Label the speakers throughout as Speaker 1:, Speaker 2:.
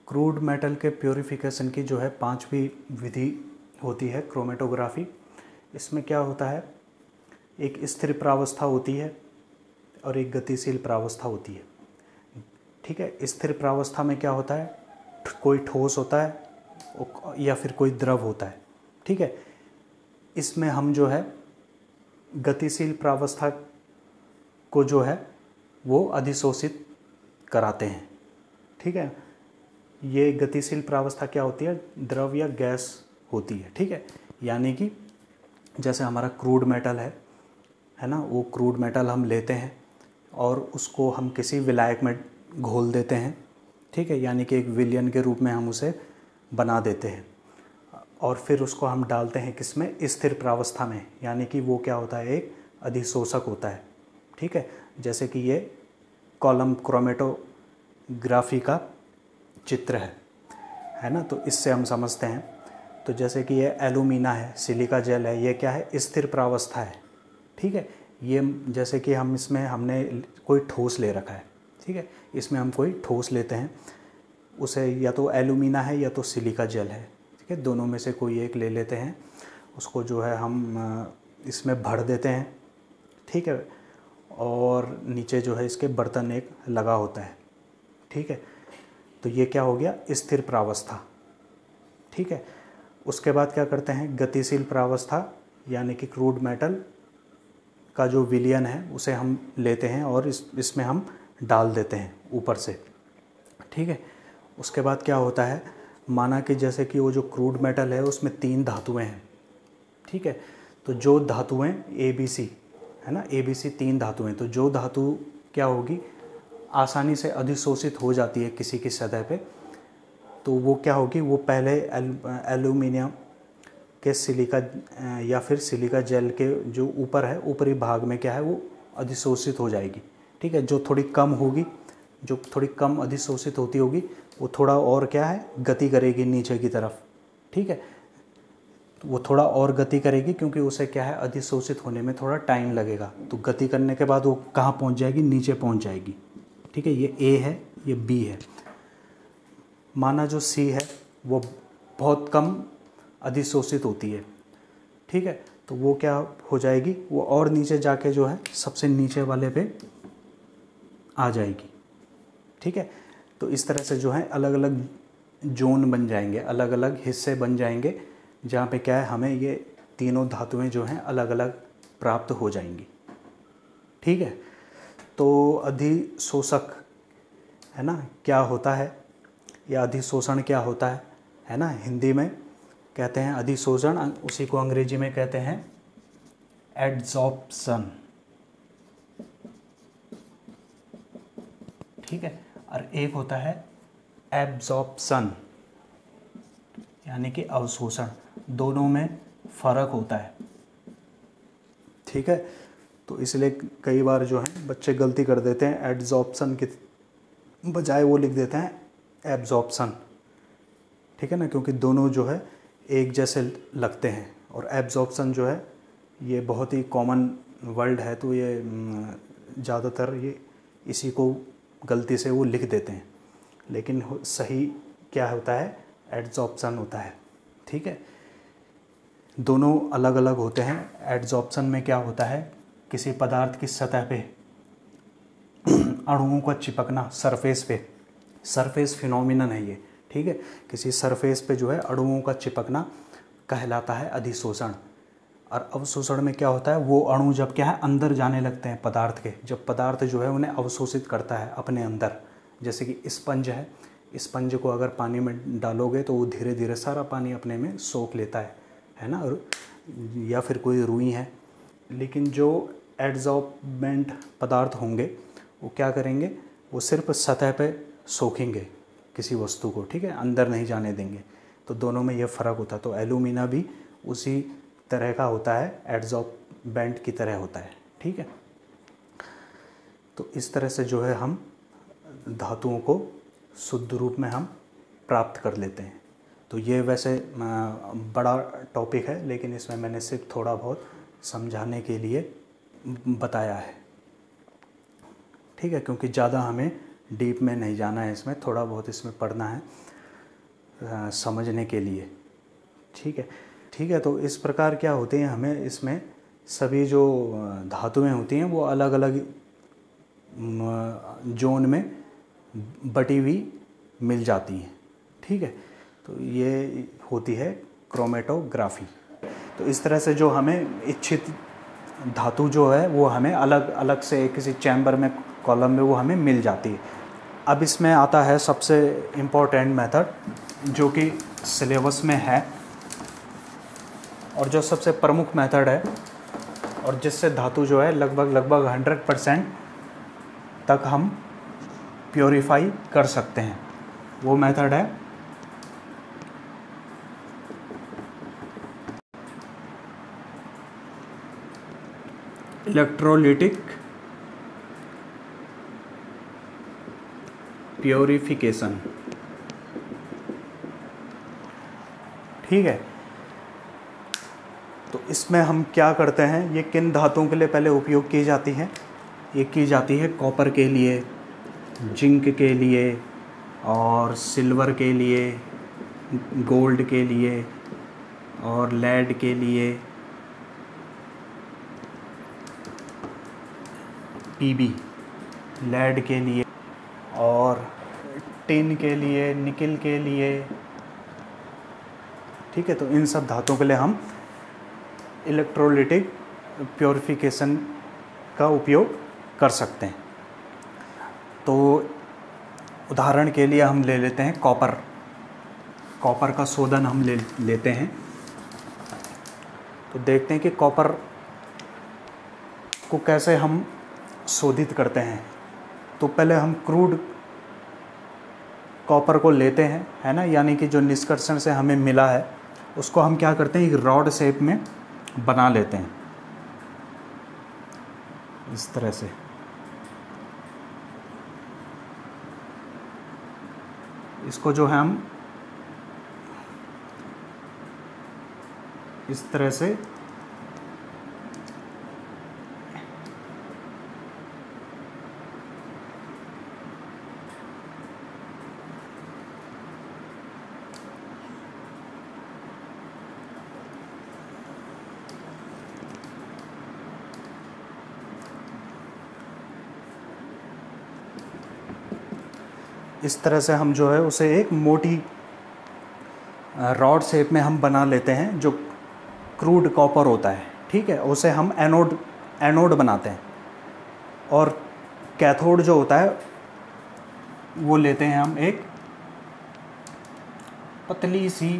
Speaker 1: Crude metal के purification की जो है पांचवी विधि होती है क्रोमेटोग्राफी। इसमें क्या होता है, एक स्थिर प्रावस्था होती है और एक गतिशील प्रावस्था होती है। ठीक है, स्थिर प्रावस्था में क्या होता है, कोई ठोस होता है या फिर कोई द्रव होता है। ठीक है, इसमें हम जो है गतिशील प्रावस्था को जो है वो अधिशोषित कराते हैं। ठीक है, ये गतिशील प्रावस्था क्या होती है, द्रव या गैस होती है। ठीक है, यानी कि जैसे हमारा क्रूड मेटल है ना, वो क्रूड मेटल हम लेते हैं और उसको हम किसी विलायक में घोल देते हैं। ठीक है, यानी कि एक विलयन के रूप में हम उसे बना देते हैं और फिर उसको हम डालते हैं किसमें, स्थिर प्रावस्था में, यानी कि वो क्या होता है, एक अधिशोषक होता है। ठीक है, जैसे कि ये कॉलम क्रोमेटोग्राफी का चित्र है ना, तो इससे हम समझते हैं। तो जैसे कि ये एलुमिना है, सिलिका जेल है, ये क्या है, स्थिर प्रावस्था है। ठीक है, ये जैसे कि हम इसमें हमने कोई ठोस ले रखा है। ठीक है, इसमें हम कोई ठोस लेते हैं, उसे या तो एलुमिना है या तो सिलिका जेल है। ठीक है, दोनों में से कोई एक ले लेते हैं, उसको जो है हम इसमें भर देते हैं। ठीक है, और नीचे जो है इसके बर्तन एक लगा होता है। ठीक है, तो ये क्या हो गया, स्थिर प्रावस्था। ठीक है, उसके बाद क्या करते हैं, गतिशील प्रावस्था, यानी कि क्रूड मेटल का जो विलयन है उसे हम लेते हैं और इसमें हम डाल देते हैं ऊपर से। ठीक है, उसके बाद क्या होता है, माना कि जैसे कि वो जो क्रूड मेटल है उसमें 3 धातुएं हैं। ठीक है, तो जो धातुएं ABC है ना, ABC 3 धातुएं, तो जो धातु क्या होगी, आसानी से अधिशोषित हो जाती है किसी की सतह पे, तो वो क्या होगी, वो पहले एल्यूमिनियम के सिलिका या फिर सिलिका जेल के जो ऊपर है, ऊपरी भाग में क्या है, वो अधिशोषित हो जाएगी। ठीक है, जो थोड़ी कम होगी, जो थोड़ी कम अधिशोषित होती होगी, वो थोड़ा और क्या है, गति करेगी नीचे की तरफ। ठीक है, तो वो थोड़ा और गति करेगी क्योंकि उसे क्या है, अधिशोषित होने में थोड़ा टाइम लगेगा। तो गति करने के बाद वो कहाँ पहुँच जाएगी, नीचे पहुँच जाएगी। ठीक है, ये A है, ये B है। माना जो C है वो बहुत कम अधिशोषित होती है। ठीक है, तो वो क्या हो जाएगी, वो और नीचे जाके जो है सबसे नीचे वाले पे आ जाएगी। ठीक है, तो इस तरह से जो है अलग अलग जोन बन जाएंगे, अलग अलग हिस्से बन जाएंगे, जहाँ पे क्या है, हमें ये तीनों धातुएं जो हैं अलग अलग प्राप्त हो जाएंगी। ठीक है, तो अधिशोषक है ना क्या होता है, या अधिशोषण क्या होता है ना, हिंदी में कहते हैं अधिशोषण, उसी को अंग्रेजी में कहते हैं एड्सॉर्प्शन। ठीक है, और एक होता है एब्जॉर्प्शन, यानी कि अवशोषण। दोनों में फर्क होता है। ठीक है, तो इसलिए कई बार जो है बच्चे गलती कर देते हैं, एड्सॉर्प्शन की बजाय वो लिख देते हैं एब्जॉर्प्शन। ठीक है ना, क्योंकि दोनों जो है एक जैसे लगते हैं, और एब्जॉर्प्शन जो है ये बहुत ही कॉमन वर्ड है, तो ये ज़्यादातर ये इसी को गलती से वो लिख देते हैं, लेकिन सही क्या होता है, एड्सॉर्प्शन होता है। ठीक है, दोनों अलग अलग होते हैं। एड्सॉर्प्शन में क्या होता है, किसी पदार्थ की सतह पे अणुओं का चिपकना, सरफेस फिनोमिनन है ये। ठीक है, किसी सरफेस पे जो है अणुओं का चिपकना कहलाता है अधिशोषण। और अवशोषण में क्या होता है, वो अणु जब क्या है अंदर जाने लगते हैं पदार्थ के, जब पदार्थ जो है उन्हें अवशोषित करता है अपने अंदर। जैसे कि स्पंज है, स्पंज को अगर पानी में डालोगे तो वो धीरे धीरे सारा पानी अपने में सोख लेता है ना, और या फिर कोई रुई है। लेकिन जो एड्सॉर्बेंट पदार्थ होंगे वो क्या करेंगे, वो सिर्फ सतह पे सोखेंगे किसी वस्तु को। ठीक है, अंदर नहीं जाने देंगे। तो दोनों में ये फ़र्क होता है। तो एल्यूमिना भी उसी तरह का होता है, एड्सॉर्बेंट की तरह होता है। ठीक है, तो इस तरह से जो है हम धातुओं को शुद्ध रूप में हम प्राप्त कर लेते हैं। तो ये वैसे बड़ा टॉपिक है, लेकिन इसमें मैंने सिर्फ थोड़ा बहुत समझाने के लिए बताया है। ठीक है, क्योंकि ज़्यादा हमें डीप में नहीं जाना है, इसमें थोड़ा बहुत इसमें पढ़ना है। समझने के लिए। ठीक है। तो इस प्रकार क्या होते हैं, हमें इसमें सभी जो धातुएं होती हैं वो अलग अलग जोन में बटी हुई मिल जाती हैं। ठीक है, तो ये होती है क्रोमेटोग्राफी। तो इस तरह से जो हमें इच्छित धातु जो है वो हमें अलग अलग से किसी चैम्बर में, कॉलम में वो हमें मिल जाती है। अब इसमें आता है सबसे इम्पोर्टेंट मेथड जो कि सिलेबस में है और जो सबसे प्रमुख मेथड है और जिससे धातु जो है लगभग 100% तक हम प्योरीफाई कर सकते हैं, वो मेथड है इलेक्ट्रोलिटिक प्योरीफिकेशन। ठीक है, तो इसमें हम क्या करते हैं, ये किन धातुओं के लिए पहले उपयोग की जाती है? ये की जाती है कॉपर के लिए, जिंक के लिए और सिल्वर के लिए, गोल्ड के लिए और लेड के लिए, पीबी लेड के लिए और टिन के लिए, निकल के लिए। ठीक है, तो इन सब धातुओं के लिए हम इलेक्ट्रोलिटिक प्योरीफिकेशन का उपयोग कर सकते हैं। तो उदाहरण के लिए हम ले लेते हैं कॉपर का शोधन हम लेते हैं। तो देखते हैं कि कॉपर को कैसे हम शोधित करते हैं। तो पहले हम क्रूड कॉपर को लेते हैं, है ना, यानी कि जो निष्कर्षण से हमें मिला है उसको हम क्या करते हैं, एक रॉड शेप में बना लेते हैं इस तरह से। इसको जो है हम इस तरह से हम जो है उसे एक मोटी रॉड शेप में हम बना लेते हैं जो क्रूड कॉपर होता है। ठीक है, उसे हम एनोड बनाते हैं और कैथोड जो होता है वो लेते हैं हम एक पतली सी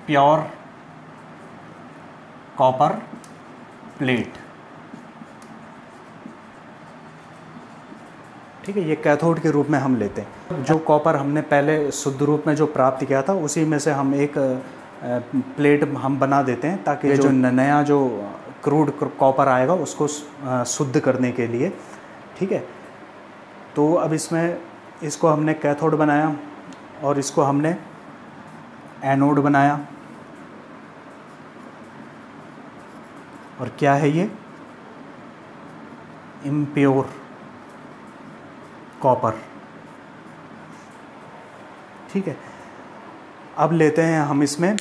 Speaker 1: प्योर कॉपर प्लेट। ठीक है, ये कैथोड के रूप में हम लेते हैं। जो कॉपर हमने पहले शुद्ध रूप में जो प्राप्त किया था उसी में से हम एक प्लेट हम बना देते हैं ताकि जो नया जो क्रूड कॉपर आएगा उसको शुद्ध करने के लिए। ठीक है, तो अब इसको हमने कैथोड बनाया और इसको हमने एनोड बनाया। और क्या है ये? Impure copper. ठीक है, अब लेते हैं हम इसमें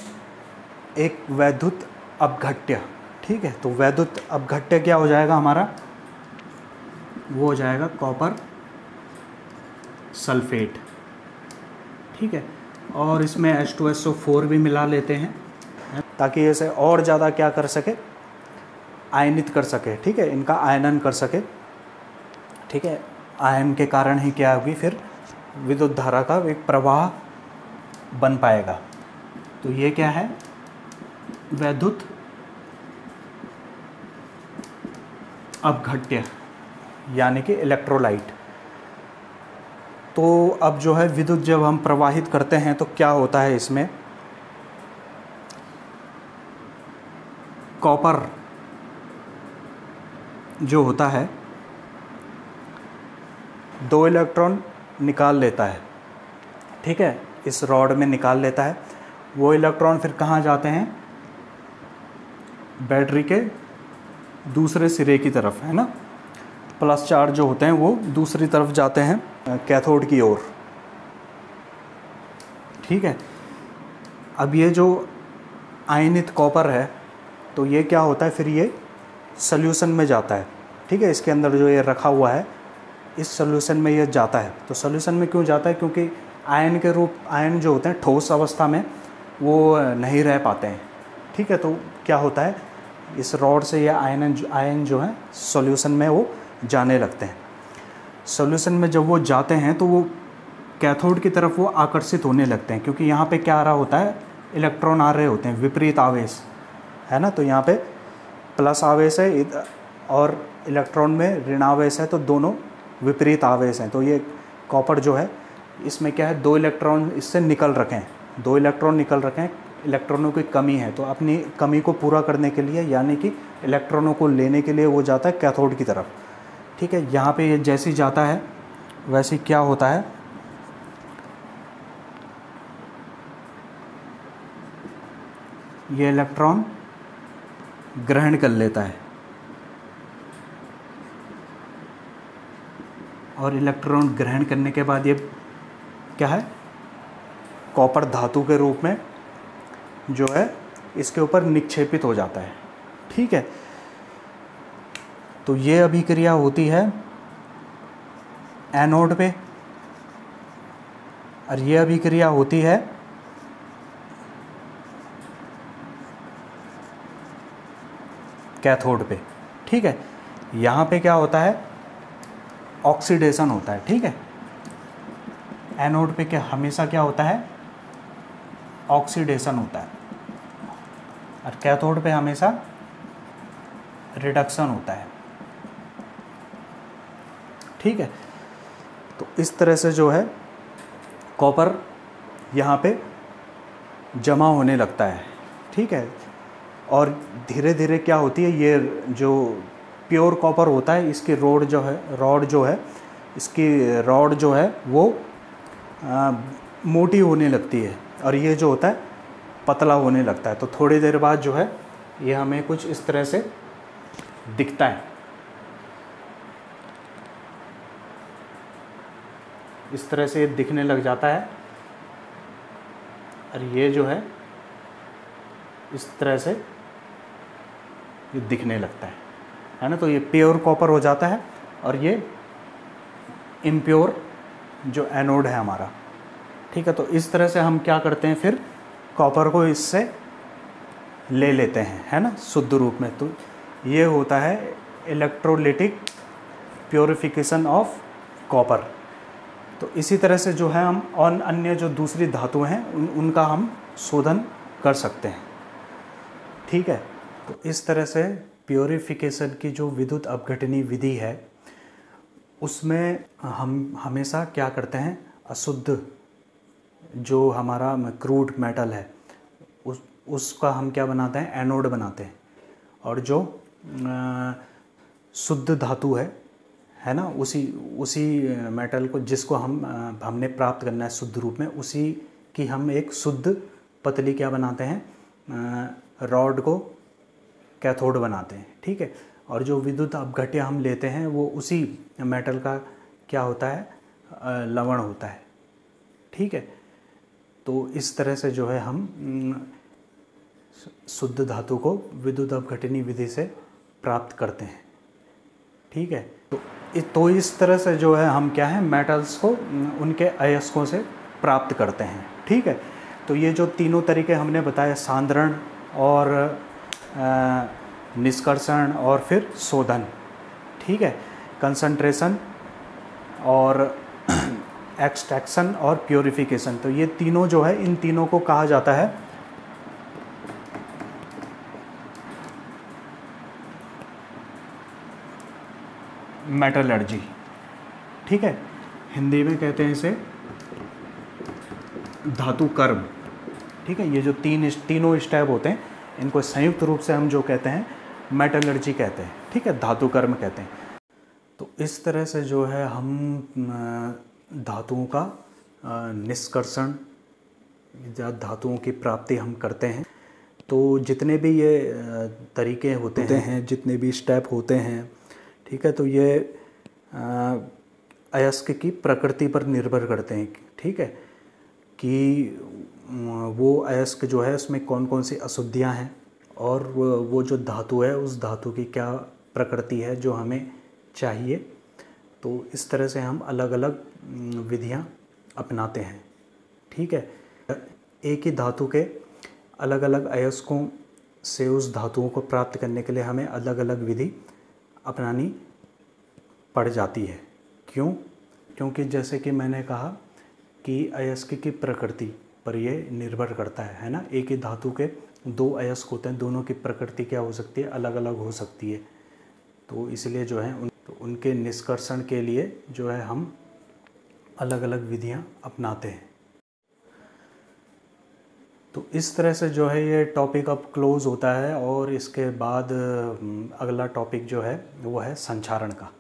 Speaker 1: एक वैद्युत अपघट्य। ठीक है, तो वैद्युत अपघट्य क्या हो जाएगा हमारा? वो हो जाएगा कॉपर सल्फेट। ठीक है, और इसमें H2SO4 भी मिला लेते हैं ताकि इसे और ज़्यादा क्या कर सके, आयनित कर सके। ठीक है, इनका आयनन कर सके। ठीक है, आयन के कारण ही क्या होगी, फिर विद्युत धारा का एक प्रवाह बन पाएगा। तो ये क्या है? वैद्युत अपघट्य यानी कि इलेक्ट्रोलाइट। तो अब जो है विद्युत जब हम प्रवाहित करते हैं तो क्या होता है, इसमें कॉपर जो होता है 2 इलेक्ट्रॉन निकाल लेता है। ठीक है, इस रॉड में निकाल लेता है। वो इलेक्ट्रॉन फिर कहाँ जाते हैं? बैटरी के दूसरे सिरे की तरफ, है ना। प्लस चार्ज जो होते हैं वो दूसरी तरफ जाते हैं कैथोड की ओर। ठीक है। अब ये जो आयनित कॉपर है तो ये क्या होता है, फिर ये सॉल्यूशन में जाता है। ठीक है, इसके अंदर जो ये रखा हुआ है इस सॉल्यूशन में ये जाता है। तो सॉल्यूशन में क्यों जाता है, क्योंकि आयन जो होते हैं ठोस अवस्था में वो नहीं रह पाते हैं। ठीक है, तो क्या होता है, इस रॉड से ये आयन जो है सॉल्यूशन में वो जाने लगते हैं। सॉल्यूशन में जब वो जाते हैं तो वो कैथोड की तरफ वो आकर्षित होने लगते हैं, क्योंकि यहाँ पे क्या आ रहा होता है, इलेक्ट्रॉन आ रहे होते हैं, विपरीत आवेश है ना। तो यहाँ पे प्लस आवेश है और इलेक्ट्रॉन में ऋण आवेश है, तो दोनों विपरीत आवेश हैं। तो ये कॉपर जो है इसमें क्या है, 2 इलेक्ट्रॉन इससे निकल रखे हैं, 2 इलेक्ट्रॉन निकल रखे हैं, इलेक्ट्रॉनों की कमी है। तो अपनी कमी को पूरा करने के लिए, यानी कि इलेक्ट्रॉनों को लेने के लिए वो जाता है कैथोड की तरफ। ठीक है, यहाँ पे ये जैसे ही जाता है वैसे क्या होता है, ये इलेक्ट्रॉन ग्रहण कर लेता है और इलेक्ट्रॉन ग्रहण करने के बाद ये क्या है, कॉपर धातु के रूप में जो है इसके ऊपर निक्षेपित हो जाता है। ठीक है, तो ये अभिक्रिया होती है एनोड पे और ये अभिक्रिया होती है कैथोड पे। ठीक है, यहाँ पे क्या होता है, ऑक्सीडेशन होता है। ठीक है, एनोड पे क्या हमेशा क्या होता है, ऑक्सीडेशन होता है और कैथोड पे हमेशा रिडक्शन होता है। ठीक है, तो इस तरह से जो है कॉपर यहाँ पे जमा होने लगता है। ठीक है, और धीरे धीरे क्या होती है, ये जो प्योर कॉपर होता है इसकी रॉड जो है वो मोटी होने लगती है और ये जो होता है पतला होने लगता है। तो थोड़ी देर बाद जो है ये हमें कुछ इस तरह से दिखता है, इस तरह से ये दिखने लग जाता है और ये जो है इस तरह से ये दिखने लगता है ना। तो ये प्योर कॉपर हो जाता है और ये इम्प्योर जो एनोड है हमारा। ठीक है, तो इस तरह से हम क्या करते हैं, फिर कॉपर को इससे ले लेते हैं, है ना, शुद्ध रूप में। तो ये होता है इलेक्ट्रोलिटिक प्योरिफिकेशन ऑफ कॉपर। तो इसी तरह से जो है हम और अन्य जो दूसरी धातु हैं उनका हम शोधन कर सकते हैं। ठीक है, तो इस तरह से प्योरिफिकेशन की जो विद्युत अपघटनी विधि है उसमें हम हमेशा क्या करते हैं, अशुद्ध जो हमारा क्रूड मेटल है उसका हम क्या बनाते हैं, एनोड बनाते हैं, और जो शुद्ध धातु है ना, उसी मेटल को जिसको हमने प्राप्त करना है शुद्ध रूप में, उसी की हम एक शुद्ध पतली क्या बनाते हैं, रॉड को कैथोड बनाते हैं। ठीक है, और जो विद्युत अपघट्य हम लेते हैं वो उसी मेटल का क्या होता है, लवण होता है। ठीक है, तो इस तरह से जो है हम शुद्ध धातु को विद्युत अपघटनी विधि से प्राप्त करते हैं। ठीक है, तो इस तरह से जो है हम क्या है, मेटल्स को उनके अयस्कों से प्राप्त करते हैं। ठीक है, तो ये जो तीनों तरीके हमने बताए, सांद्रण और निष्कर्षण और फिर शोधन। ठीक है, कंसंट्रेशन और एक्सट्रैक्शन और प्योरिफिकेशन, तो ये तीनों जो है, इन तीनों को कहा जाता है मेटलर्जी। ठीक है, हिंदी में कहते हैं इसे धातु कर्म। ठीक है, ये जो तीनों स्टेप होते हैं इनको संयुक्त रूप से हम जो कहते हैं मेटलर्जी कहते हैं। ठीक है, धातु कर्म कहते हैं। तो इस तरह से जो है हम धातुओं का निष्कर्षण या धातुओं की प्राप्ति हम करते हैं। तो जितने भी ये तरीके होते हैं, जितने भी स्टेप होते हैं, ठीक है, तो ये अयस्क की प्रकृति पर निर्भर करते हैं। ठीक है, कि वो अयस्क जो है उसमें कौन कौन सी अशुद्धियाँ हैं और वो जो धातु है उस धातु की क्या प्रकृति है जो हमें चाहिए। तो इस तरह से हम अलग अलग विधियाँ अपनाते हैं। ठीक है, एक ही धातु के अलग अलग अयस्कों से उस धातुओं को प्राप्त करने के लिए हमें अलग अलग विधि अपनानी पड़ जाती है। क्यों? क्योंकि जैसे कि मैंने कहा कि अयस्क की प्रकृति पर ये निर्भर करता है ना। एक ही धातु के दो अयस्क होते हैं, दोनों की प्रकृति क्या हो सकती है, अलग अलग हो सकती है। तो इसलिए जो है उनके निष्कर्षण के लिए जो है हम अलग अलग विधियां अपनाते हैं। तो इस तरह से जो है ये टॉपिक अब क्लोज़ होता है और इसके बाद अगला टॉपिक जो है वो है संक्षारण का।